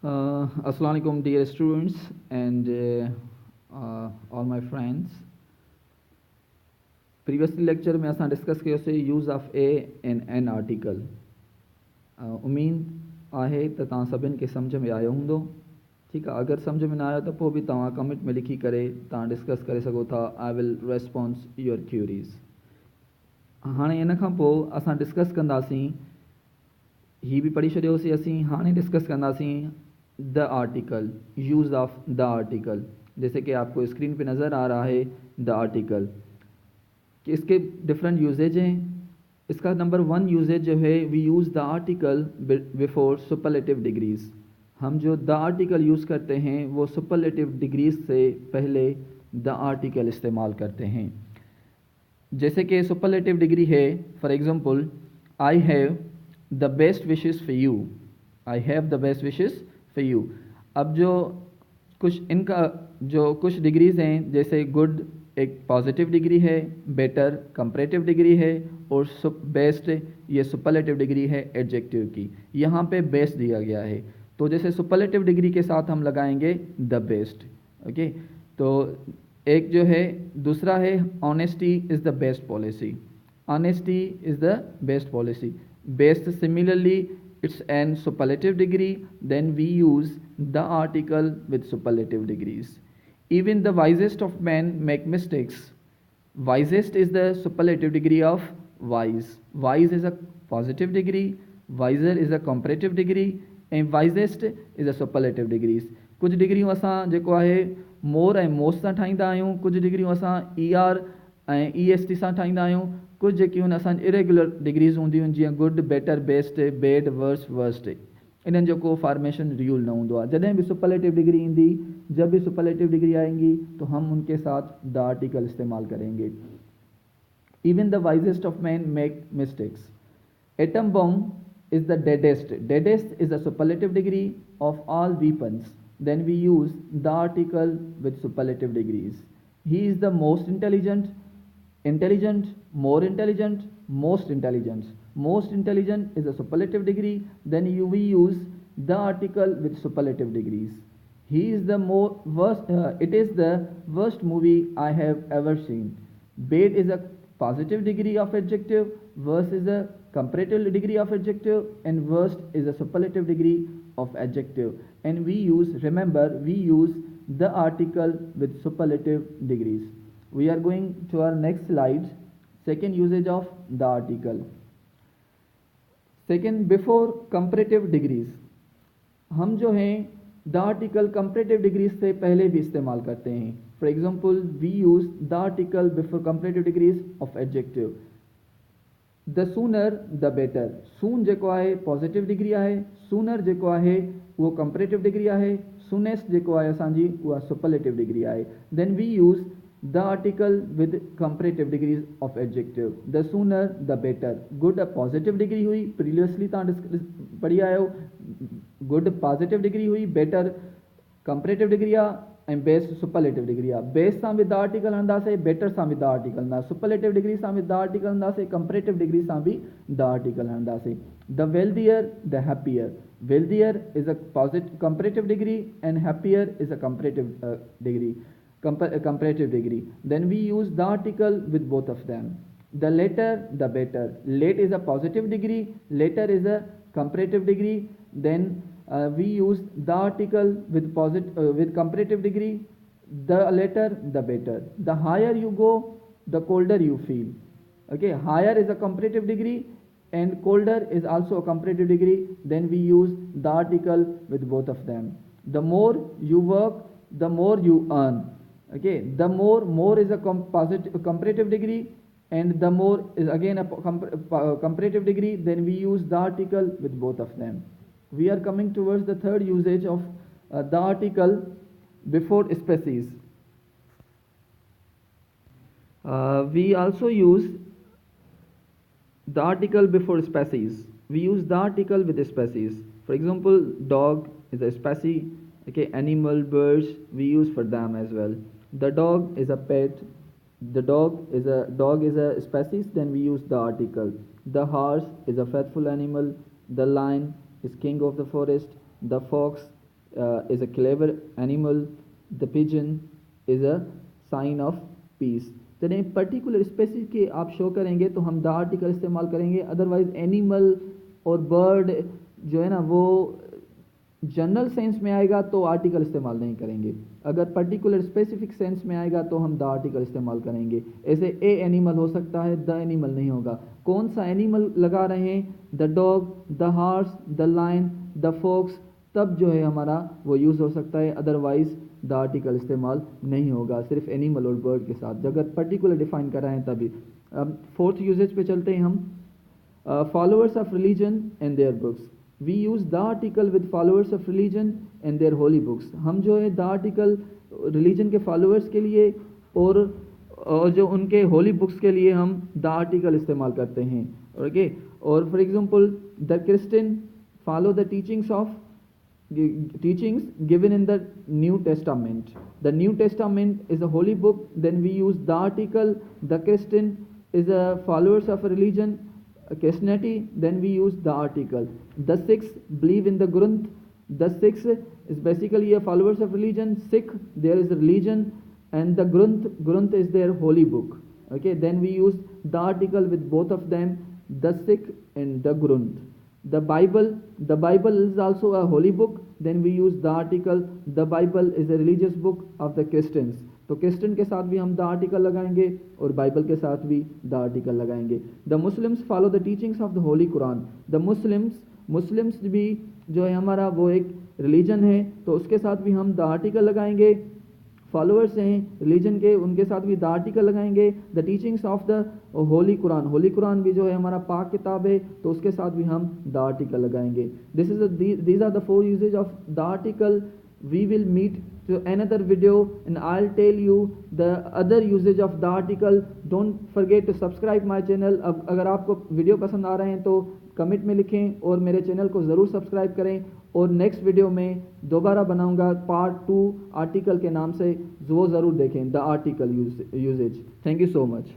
Assalamu alaikum dear students and all my friends. Previously lecture में असां discuss कयोसीं use of A in an article. उम्मीद आहे त तव्हां सभिनि खे सम्झ में आयो हूंदो. ठीकु आहे, अगरि सम्झ में न आयो त पोइ बि तव्हां कमेंट में लिखी करे तव्हां डिस्कस करे सघो था. I will response your queries. हाणे इन खां पोइ असां डिस्कस कंदासीं, ही भी पढ़ी छॾियोसीं असीं. हाणे डिस्कस कंदासीं the article, use of the article. जैसे कि आपको स्क्रीन पे नज़र आ रहा है द आर्टिकल, कि इसके डिफरेंट यूजेज हैं. इसका नंबर 1 यूजेज जो है, we use the article before superlative degrees. हम जो द आर्टिकल यूज़ करते हैं वो सुपरलेटिव डिग्रीज से पहले द आर्टिकल इस्तेमाल करते हैं. जैसे कि सुपरलेटिव डिग्री है, for example, I have the best wishes for you. I have the best wishes for you. अब जो कुछ इनका जो कुछ डिग्रीज़ हैं, जैसे गुड एक पॉजिटिव डिग्री है, बेटर कंपैरेटिव डिग्री है, और बेस्ट ये सुपरलेटिव डिग्री है एडजेक्टिव की. यहाँ पे बेस्ट दिया गया है, तो जैसे सुपरलेटिव डिग्री के साथ हम लगाएंगे द बेस्ट. ओके, तो एक जो है, दूसरा है honesty is the best policy. Honesty is the best policy. Best similarly it's an superlative degree, then we use the article with superlative degrees. Even the wisest of men make mistakes. Wisest is the superlative degree of wise. Wise is a positive degree, wiser is a comparative degree, and wisest is a superlative degrees. कुछ डिग्रियूं असां जेको आहे मोर ऐं most सां ठाहींदा आहियूं, कुछ डिग्रियूं असां ER ऐं EST सां ठाहींदा आहियूं. कुछ जेकी हुन असां इरेगुलर डिग्रीज़ हूंदियूं आहिनि, जीअं good, better, best, bad, worse, worst. इन्हनि जो को फॉर्मेशन रूल न हूंदो आहे. जॾहिं भी सुपरलेटिव डिग्री ईंदी, जब भी सुपरलेटिव डिग्री आएंगी तो हम उनके साथ द आर्टिकल इस्तेमाल करेंगे. Even the wisest of man make mistakes. Atom bomb is the deadest. Deadest is a superlative degree of all weapons. Then we use the article with superlative degrees. He is the most intelligent, intelligent, more intelligent, most intelligent. Most intelligent is a superlative degree, then we use the article with superlative degrees. He is the worst, it is the worst movie I have ever seen. Bad is a positive degree of adjective, worse is a comparative degree of adjective, and worst is a superlative degree of adjective. And we use, remember, we use the article with superlative degrees. We are going to our next slide. Second usage of the article. Second, before comparative degrees. हम जो हैं the article comparative degrees से पहले भी इस्तेमाल करते हैं. For example, we use the article before comparative degrees of adjective. The sooner the better. Soon जेको आहे पॉजिटिव डिग्री आहे, sooner जेको आहे उहो comparative डिग्री आहे, soonest जेको आहे असांजी उहा superlative डिग्री आहे. Then we use the article with comparative degrees of adjective. The sooner the better. Good a positive degree हुई, previously तव्हां पढ़ी आयो. Good positive degree हुई, better comparative degree आहे, ऐं best superlative degree आहे. Best सां with the article हणंदासीं, better सां with the article हणंदासीं, superlative degree सां with the article हणंदासीं, comparative degree सां भी the article हणंदासीं. The wealthier the happier. Wealthier is a positive comparative degree and happier is a comparative degree. Comparative degree. Then we use the article with both of them. The later the better. Late is a positive degree, later is a comparative degree. Then we use the article with comparative degree. The later the better. The higher you go, the colder you feel. Okay, higher is a comparative degree and colder is also a comparative degree. Then we use the article with both of them. The more you work, the more you earn. Okay, the more is a comparative degree, and the more is again a comparative degree. Then we use the article with both of them. We are coming towards the third usage of the article before species. We also use the article before species. We use the article with species. For example, dog is a species. Okay, animal, birds, we use for them as well. The dog is a pet. The dog is a species. Then we use the article. The horse is a faithful animal. The lion is king of the forest. The fox is a clever animal, the pigeon is a sign of peace. चलिए particular specific के आप show करेंगे तो हम the article इस्तेमाल करेंगे, otherwise animal और bird जो है ना वो जनरल सेंस में आएगा तो आर्टिकल इस्तेमाल नहीं करेंगे, अगर पर्टिकुलर स्पेसिफिक सेंस में आएगा तो हम द आर्टिकल इस्तेमाल करेंगे। ऐसे ए एनिमल हो सकता है, द एनिमल नहीं होगा। कौन सा एनिमल लगा रहे हैं, the dog, the horse, the lion, the fox, तब जो है हमारा वो यूज़ हो सकता है, अदरवाइज द आर्टिकल इस्तेमाल नहीं होगा, सिर्फ एनिमल और बर्ड के साथ अगर पर्टिकुलर डिफाइन कर रहे हैं तभी। अब फोर्थ यूजेज पे चलते हैं हम। Followers of religion and their books, we use the article with followers of religion and their holy books. हम जो है द आर्टिकल रिलीजन के फॉलोअर्स के लिए और जो उनके होली बुक्स के लिए हम द आर्टिकल इस्तेमाल करते हैं। ओके, और for example the Christian follow the teachings given in the New Testament. The New Testament is a holy book, then we use the article. The Christian is a followers of a religion, Christianity, then we use the article. The Sikhs believe in the Granth. The Sikhs is basically a followers of religion. Sikh, there is a religion, and the Granth is their holy book. Okay, then we use the article with both of them, the Sikh and the Granth. The Bible is also a holy book, then we use the article. The Bible is a religious book of the Christians. तो Christian के साथ भी हम the article लगाएंगे और Bible के साथ भी द आर्टिकल लगाएंगे। The Muslims follow the teachings of the Holi Quran. The Muslims भी जो है हमारा वो एक रिलीजन है, तो उसके साथ भी हम द आर्टिकल लगाएंगे। फॉलोअर्स हैं रिलीजन के, उनके साथ भी द आर्टिकल लगाएंगे। The teachings of the Holi Quran भी जो है हमारा पाक किताब है, तो उसके साथ भी हम द आर्टिकल लगाएंगे। these are the 4 uses of the article. We will meet to another video and I'll tell you the other usage of the article. Don't forget to subscribe my channel. अब अगर आपको video पसंद आ रहे हैं तो comment में लिखें और मेरे चैनल को ज़रूर सब्सक्राइब करें, और नेक्स्ट वीडियो में दोबारा बनाऊंगा पार्ट 2 आर्टिकल के नाम से, वो ज़रूर देखें the article usages. Thank you so much.